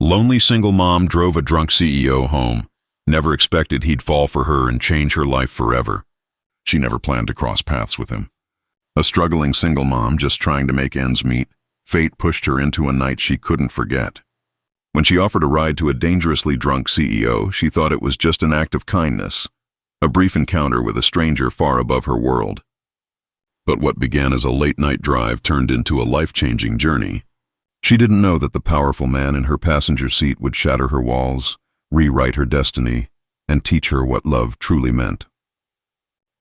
Lonely single mom drove a drunk CEO home. Never expected he'd fall for her and change her life forever. She never planned to cross paths with him. A struggling single mom just trying to make ends meet, fate pushed her into a night she couldn't forget. When she offered a ride to a dangerously drunk CEO, she thought it was just an act of kindness, a brief encounter with a stranger far above her world. But what began as a late-night drive turned into a life-changing journey. She didn't know that the powerful man in her passenger seat would shatter her walls, rewrite her destiny, and teach her what love truly meant.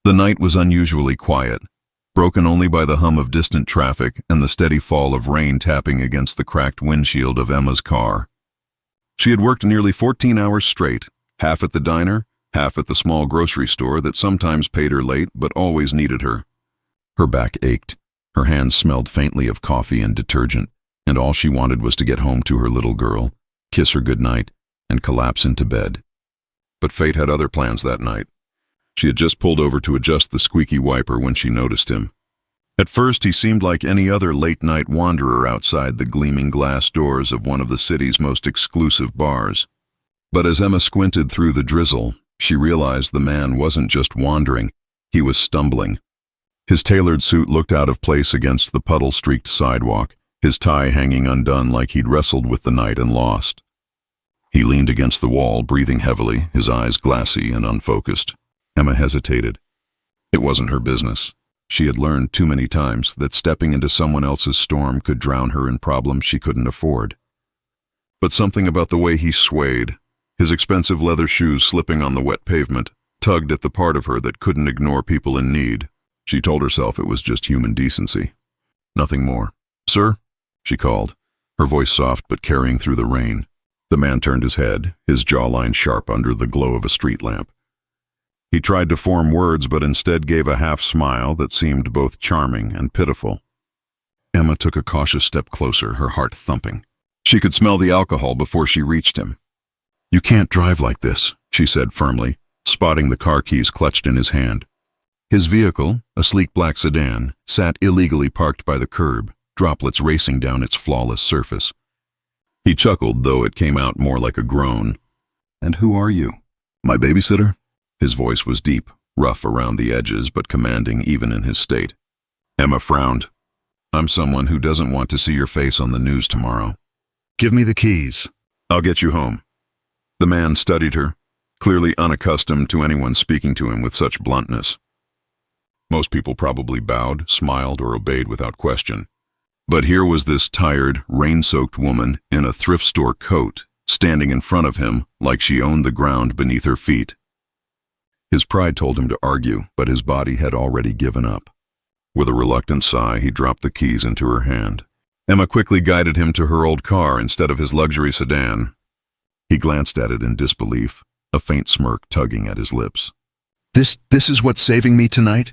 The night was unusually quiet, broken only by the hum of distant traffic and the steady fall of rain tapping against the cracked windshield of Emma's car. She had worked nearly 14 hours straight, half at the diner, half at the small grocery store that sometimes paid her late but always needed her. Her back ached, her hands smelled faintly of coffee and detergent, and all she wanted was to get home to her little girl, kiss her goodnight, and collapse into bed. But fate had other plans that night. She had just pulled over to adjust the squeaky wiper when she noticed him. At first, he seemed like any other late-night wanderer outside the gleaming glass doors of one of the city's most exclusive bars. But as Emma squinted through the drizzle, she realized the man wasn't just wandering, he was stumbling. His tailored suit looked out of place against the puddle-streaked sidewalk, his tie hanging undone like he'd wrestled with the night and lost. He leaned against the wall, breathing heavily, his eyes glassy and unfocused. Emma hesitated. It wasn't her business. She had learned too many times that stepping into someone else's storm could drown her in problems she couldn't afford. But something about the way he swayed, his expensive leather shoes slipping on the wet pavement, tugged at the part of her that couldn't ignore people in need. She told herself it was just human decency. Nothing more. "Sir?" she called, her voice soft but carrying through the rain. The man turned his head, his jawline sharp under the glow of a street lamp. He tried to form words but instead gave a half-smile that seemed both charming and pitiful. Emma took a cautious step closer, her heart thumping. She could smell the alcohol before she reached him. "You can't drive like this," she said firmly, spotting the car keys clutched in his hand. His vehicle, a sleek black sedan, sat illegally parked by the curb, droplets racing down its flawless surface. He chuckled, though it came out more like a groan. "And who are you? My babysitter?" His voice was deep, rough around the edges, but commanding even in his state. Emma frowned. "I'm someone who doesn't want to see your face on the news tomorrow. Give me the keys. I'll get you home." The man studied her, clearly unaccustomed to anyone speaking to him with such bluntness. Most people probably bowed, smiled, or obeyed without question. But here was this tired, rain-soaked woman in a thrift store coat, standing in front of him like she owned the ground beneath her feet. His pride told him to argue, but his body had already given up. With a reluctant sigh, he dropped the keys into her hand. Emma quickly guided him to her old car instead of his luxury sedan. He glanced at it in disbelief, a faint smirk tugging at his lips. This is what's saving me tonight?"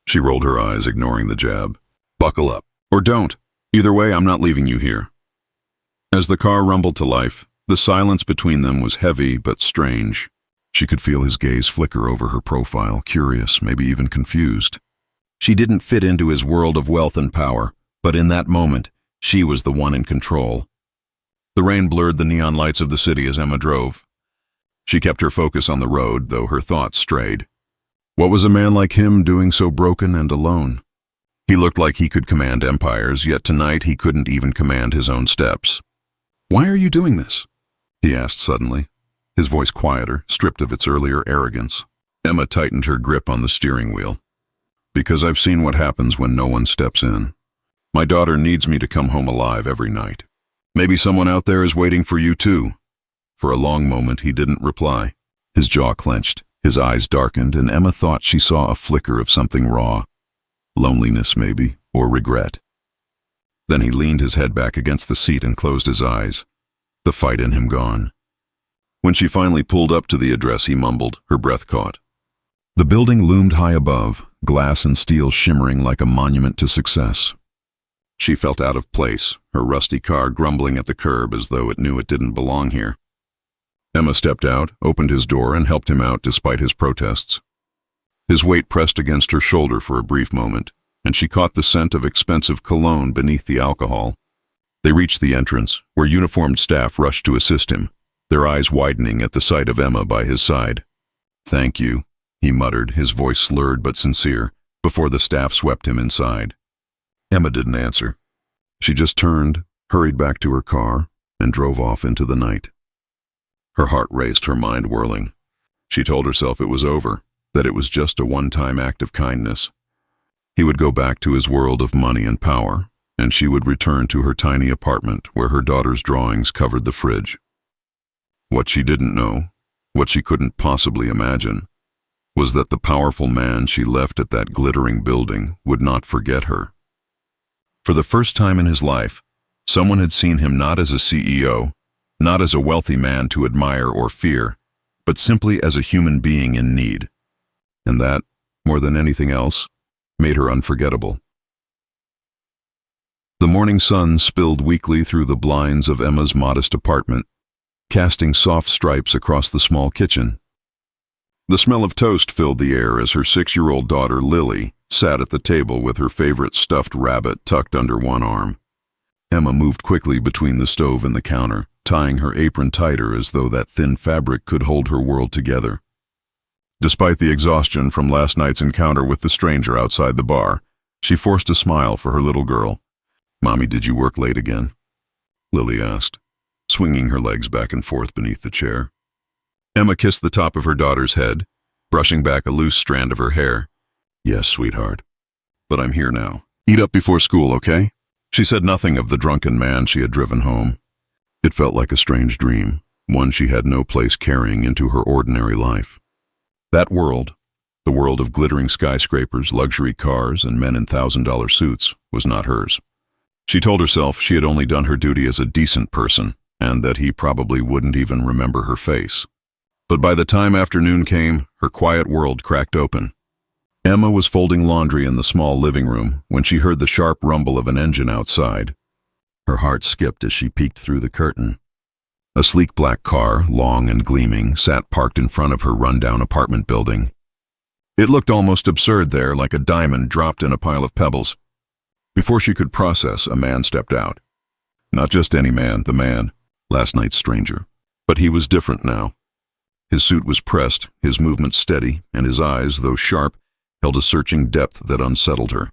She rolled her eyes, ignoring the jab. "Buckle up. Or don't. Either way, I'm not leaving you here." As the car rumbled to life, the silence between them was heavy but strange. She could feel his gaze flicker over her profile, curious, maybe even confused. She didn't fit into his world of wealth and power, but in that moment, she was the one in control. The rain blurred the neon lights of the city as Emma drove. She kept her focus on the road, though her thoughts strayed. What was a man like him doing so broken and alone? He looked like he could command empires, yet tonight he couldn't even command his own steps. "Why are you doing this?" he asked suddenly, his voice quieter, stripped of its earlier arrogance. Emma tightened her grip on the steering wheel. "Because I've seen what happens when no one steps in. My daughter needs me to come home alive every night. Maybe someone out there is waiting for you too." For a long moment he didn't reply. His jaw clenched, his eyes darkened, and Emma thought she saw a flicker of something raw. Loneliness, maybe, or regret. Then he leaned his head back against the seat and closed his eyes, the fight in him gone. When she finally pulled up to the address, he mumbled, her breath caught. The building loomed high above, glass and steel shimmering like a monument to success. She felt out of place, her rusty car grumbling at the curb as though it knew it didn't belong here. Emma stepped out, opened his door, and helped him out despite his protests. His weight pressed against her shoulder for a brief moment, and she caught the scent of expensive cologne beneath the alcohol. They reached the entrance, where uniformed staff rushed to assist him, their eyes widening at the sight of Emma by his side. "Thank you," he muttered, his voice slurred but sincere, before the staff swept him inside. Emma didn't answer. She just turned, hurried back to her car, and drove off into the night. Her heart raced, her mind whirling. She told herself it was over, that it was just a one-time act of kindness. He would go back to his world of money and power, and she would return to her tiny apartment where her daughter's drawings covered the fridge. What she didn't know, what she couldn't possibly imagine, was that the powerful man she left at that glittering building would not forget her. For the first time in his life, someone had seen him not as a CEO, not as a wealthy man to admire or fear, but simply as a human being in need. And that, more than anything else, made her unforgettable. The morning sun spilled weakly through the blinds of Emma's modest apartment, casting soft stripes across the small kitchen. The smell of toast filled the air as her 6-year-old daughter, Lily, sat at the table with her favorite stuffed rabbit tucked under one arm. Emma moved quickly between the stove and the counter, tying her apron tighter as though that thin fabric could hold her world together. Despite the exhaustion from last night's encounter with the stranger outside the bar, she forced a smile for her little girl. "Mommy, did you work late again?" Lily asked, swinging her legs back and forth beneath the chair. Emma kissed the top of her daughter's head, brushing back a loose strand of her hair. "Yes, sweetheart. But I'm here now. Eat up before school, okay?" She said nothing of the drunken man she had driven home. It felt like a strange dream, one she had no place carrying into her ordinary life. That world, the world of glittering skyscrapers, luxury cars, and men in $1,000 suits, was not hers. She told herself she had only done her duty as a decent person, and that he probably wouldn't even remember her face. But by the time afternoon came, her quiet world cracked open. Emma was folding laundry in the small living room when she heard the sharp rumble of an engine outside. Her heart skipped as she peeked through the curtain. A sleek black car, long and gleaming, sat parked in front of her rundown apartment building. It looked almost absurd there, like a diamond dropped in a pile of pebbles. Before she could process, a man stepped out. Not just any man, the man, last night's stranger. But he was different now. His suit was pressed, his movements steady, and his eyes, though sharp, held a searching depth that unsettled her.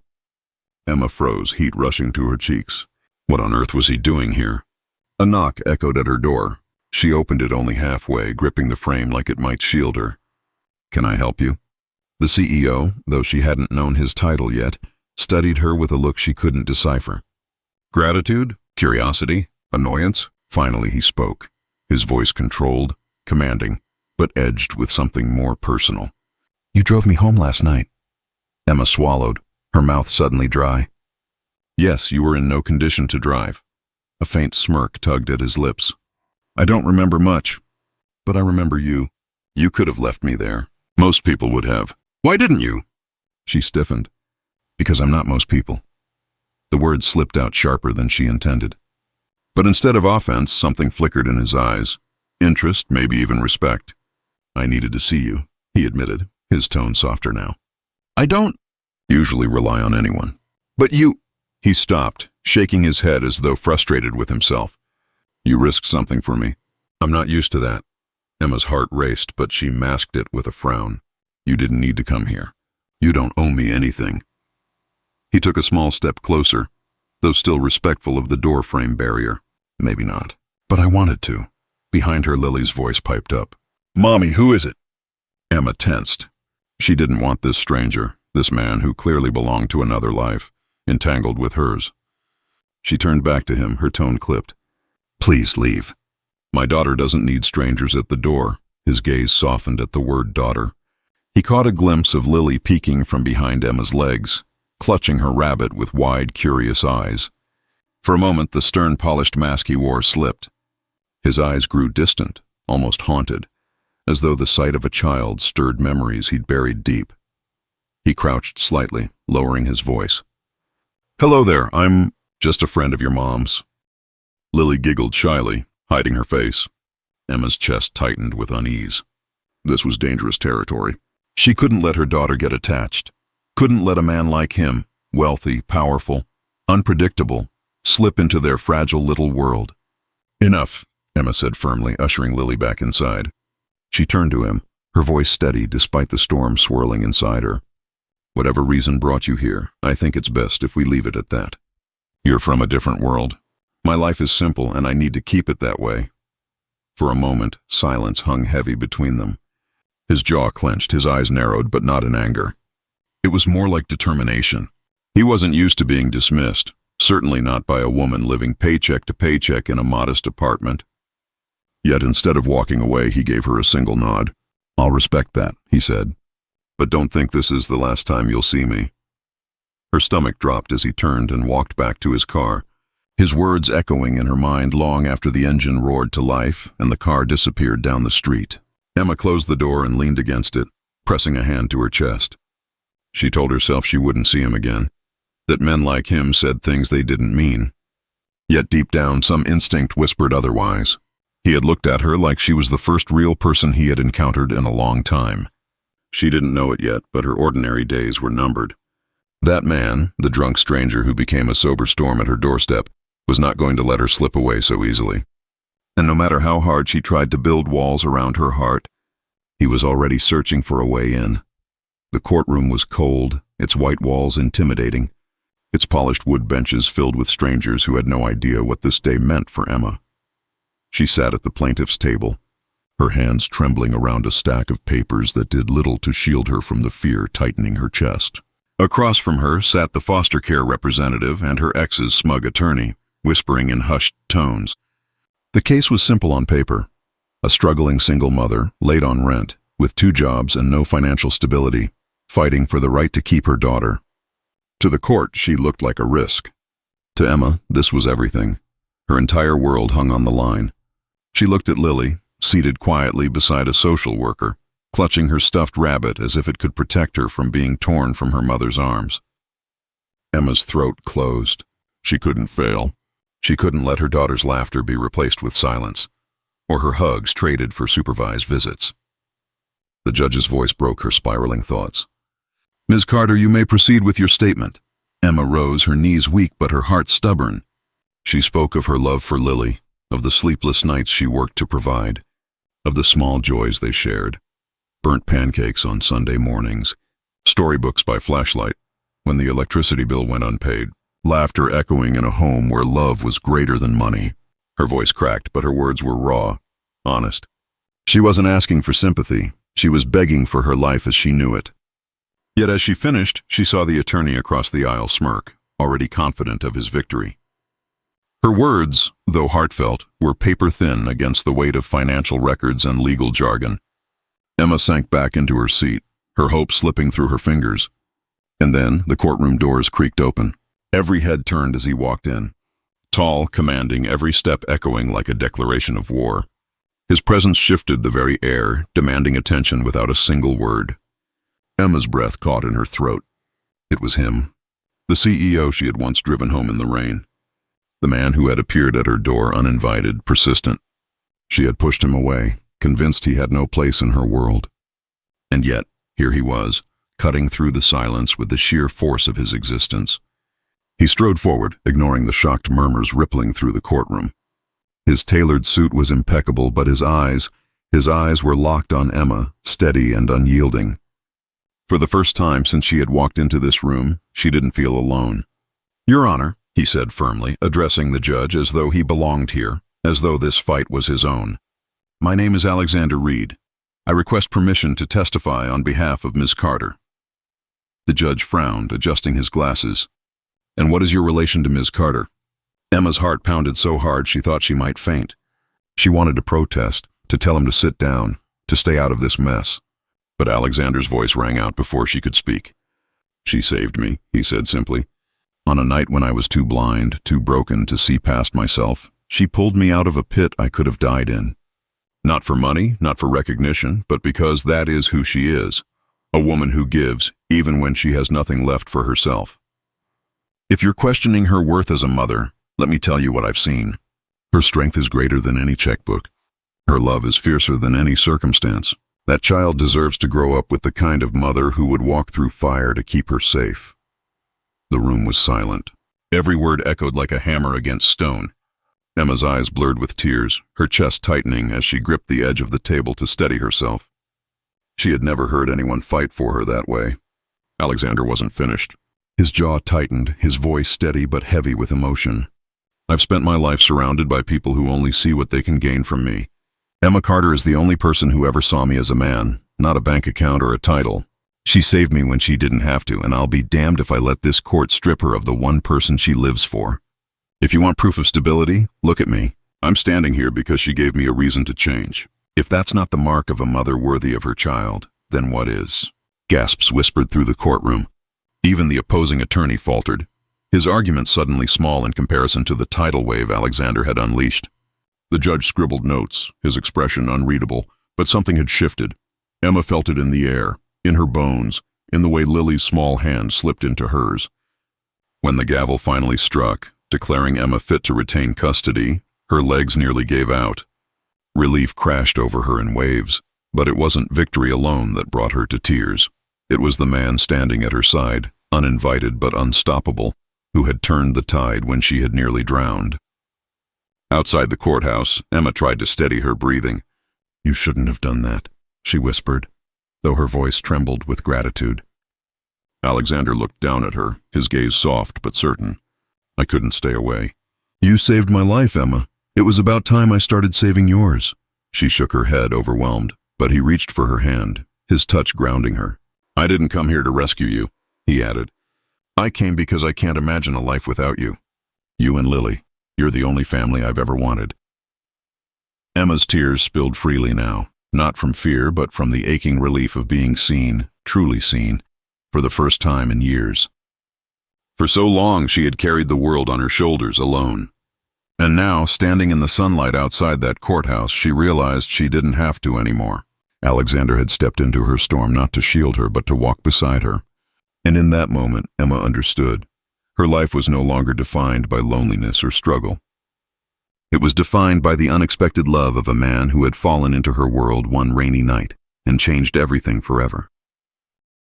Emma froze, heat rushing to her cheeks. What on earth was he doing here? A knock echoed at her door. She opened it only halfway, gripping the frame like it might shield her. "Can I help you?" The CEO, though she hadn't known his title yet, studied her with a look she couldn't decipher. Gratitude? Curiosity? Annoyance? Finally he spoke, his voice controlled, commanding, but edged with something more personal. "You drove me home last night." Emma swallowed, her mouth suddenly dry. "Yes, you were in no condition to drive." A faint smirk tugged at his lips. "I don't remember much, but I remember you. You could have left me there. Most people would have. Why didn't you?" She stiffened. "Because I'm not most people." The words slipped out sharper than she intended. But instead of offense, something flickered in his eyes. Interest, maybe even respect. "I needed to see you," he admitted, his tone softer now. "I don't usually rely on anyone. But you—" He stopped, shaking his head as though frustrated with himself. "You risked something for me. I'm not used to that." Emma's heart raced, but she masked it with a frown. "You didn't need to come here. You don't owe me anything." He took a small step closer, though still respectful of the door frame barrier. "Maybe not. But I wanted to." Behind her, Lily's voice piped up. "Mommy, who is it?" Emma tensed. She didn't want this stranger, this man who clearly belonged to another life, entangled with hers. She turned back to him, her tone clipped. "Please leave." "My daughter doesn't need strangers at the door." His gaze softened at the word daughter. He caught a glimpse of Lily peeking from behind Emma's legs, clutching her rabbit with wide, curious eyes. For a moment, the stern, polished mask he wore slipped. His eyes grew distant, almost haunted, as though the sight of a child stirred memories he'd buried deep. He crouched slightly, lowering his voice. "Hello there, I'm just a friend of your mom's." Lily giggled shyly, hiding her face. Emma's chest tightened with unease. This was dangerous territory. She couldn't let her daughter get attached. Couldn't let a man like him, wealthy, powerful, unpredictable, slip into their fragile little world. "Enough," Emma said firmly, ushering Lily back inside. She turned to him, her voice steady despite the storm swirling inside her. "Whatever reason brought you here, I think it's best if we leave it at that. You're from a different world. My life is simple, and I need to keep it that way." For a moment, silence hung heavy between them. His jaw clenched, his eyes narrowed, but not in anger. It was more like determination. He wasn't used to being dismissed, certainly not by a woman living paycheck to paycheck in a modest apartment. Yet instead of walking away, he gave her a single nod. "I'll respect that," he said. "But don't think this is the last time you'll see me." Her stomach dropped as he turned and walked back to his car, his words echoing in her mind long after the engine roared to life and the car disappeared down the street. Emma closed the door and leaned against it, pressing a hand to her chest. She told herself she wouldn't see him again, that men like him said things they didn't mean. Yet deep down, some instinct whispered otherwise. He had looked at her like she was the first real person he had encountered in a long time. She didn't know it yet, but her ordinary days were numbered. That man, the drunk stranger who became a sober storm at her doorstep, was not going to let her slip away so easily. And no matter how hard she tried to build walls around her heart, he was already searching for a way in. The courtroom was cold, its white walls intimidating, its polished wood benches filled with strangers who had no idea what this day meant for Emma. She sat at the plaintiff's table, her hands trembling around a stack of papers that did little to shield her from the fear tightening her chest. Across from her sat the foster care representative and her ex's smug attorney, whispering in hushed tones. The case was simple on paper. A struggling single mother, late on rent, with 2 jobs and no financial stability, fighting for the right to keep her daughter. To the court, she looked like a risk. To Emma, this was everything. Her entire world hung on the line. She looked at Lily, seated quietly beside a social worker, clutching her stuffed rabbit as if it could protect her from being torn from her mother's arms. Emma's throat closed. She couldn't fail. She couldn't let her daughter's laughter be replaced with silence, or her hugs traded for supervised visits. The judge's voice broke her spiraling thoughts. "Ms. Carter, you may proceed with your statement." Emma rose, her knees weak but her heart stubborn. She spoke of her love for Lily, of the sleepless nights she worked to provide, of the small joys they shared. Burnt pancakes on Sunday mornings, storybooks by flashlight when the electricity bill went unpaid, laughter echoing in a home where love was greater than money. Her voice cracked, but her words were raw, honest. She wasn't asking for sympathy. She was begging for her life as she knew it. Yet as she finished, she saw the attorney across the aisle smirk, already confident of his victory. Her words, though heartfelt, were paper-thin against the weight of financial records and legal jargon. Emma sank back into her seat, her hopes slipping through her fingers. And then the courtroom doors creaked open. Every head turned as he walked in. Tall, commanding, every step echoing like a declaration of war. His presence shifted the very air, demanding attention without a single word. Emma's breath caught in her throat. It was him, the CEO she had once driven home in the rain. The man who had appeared at her door uninvited, persistent. She had pushed him away, convinced he had no place in her world. And yet, here he was, cutting through the silence with the sheer force of his existence. He strode forward, ignoring the shocked murmurs rippling through the courtroom. His tailored suit was impeccable, but his eyes were locked on Emma, steady and unyielding. For the first time since she had walked into this room, she didn't feel alone. "Your Honor," he said firmly, addressing the judge as though he belonged here, as though this fight was his own. "My name is Alexander Reed. I request permission to testify on behalf of Ms. Carter." The judge frowned, adjusting his glasses. "And what is your relation to Ms. Carter?" Emma's heart pounded so hard she thought she might faint. She wanted to protest, to tell him to sit down, to stay out of this mess. But Alexander's voice rang out before she could speak. "She saved me," he said simply. "On a night when I was too blind, too broken to see past myself, she pulled me out of a pit I could have died in. Not for money, not for recognition, but because that is who she is. A woman who gives, even when she has nothing left for herself. If you're questioning her worth as a mother, let me tell you what I've seen. Her strength is greater than any checkbook. Her love is fiercer than any circumstance. That child deserves to grow up with the kind of mother who would walk through fire to keep her safe." The room was silent. Every word echoed like a hammer against stone. Emma's eyes blurred with tears, her chest tightening as she gripped the edge of the table to steady herself. She had never heard anyone fight for her that way. Alexander wasn't finished. His jaw tightened, his voice steady but heavy with emotion. I've spent my life surrounded by people who only see what they can gain from me. Emma Carter is the only person who ever saw me as a man, not a bank account or a title. She saved me when she didn't have to, and I'll be damned if I let this court strip her of the one person she lives for. If you want proof of stability, look at me. I'm standing here because she gave me a reason to change. If that's not the mark of a mother worthy of her child, then what is? Gasps whispered through the courtroom. Even the opposing attorney faltered, his argument suddenly small in comparison to the tidal wave Alexander had unleashed. The judge scribbled notes, his expression unreadable, but something had shifted. Emma felt it in the air, in her bones, in the way Lily's small hand slipped into hers. When the gavel finally struck, declaring Emma fit to retain custody, her legs nearly gave out. Relief crashed over her in waves, but it wasn't victory alone that brought her to tears. It was the man standing at her side, uninvited but unstoppable, who had turned the tide when she had nearly drowned. Outside the courthouse, Emma tried to steady her breathing. "You shouldn't have done that," she whispered, though her voice trembled with gratitude. Alexander looked down at her, his gaze soft but certain. "I couldn't stay away." "You saved my life, Emma. It was about time I started saving yours." She shook her head, overwhelmed, but he reached for her hand, his touch grounding her. "I didn't come here to rescue you," he added. "I came because I can't imagine a life without you. You and Lily, you're the only family I've ever wanted." Emma's tears spilled freely now, not from fear but from the aching relief of being seen, truly seen, for the first time in years. For so long she had carried the world on her shoulders alone. And now, standing in the sunlight outside that courthouse, she realized she didn't have to anymore. Alexander had stepped into her storm not to shield her but to walk beside her. And in that moment, Emma understood. Her life was no longer defined by loneliness or struggle. It was defined by the unexpected love of a man who had fallen into her world one rainy night and changed everything forever.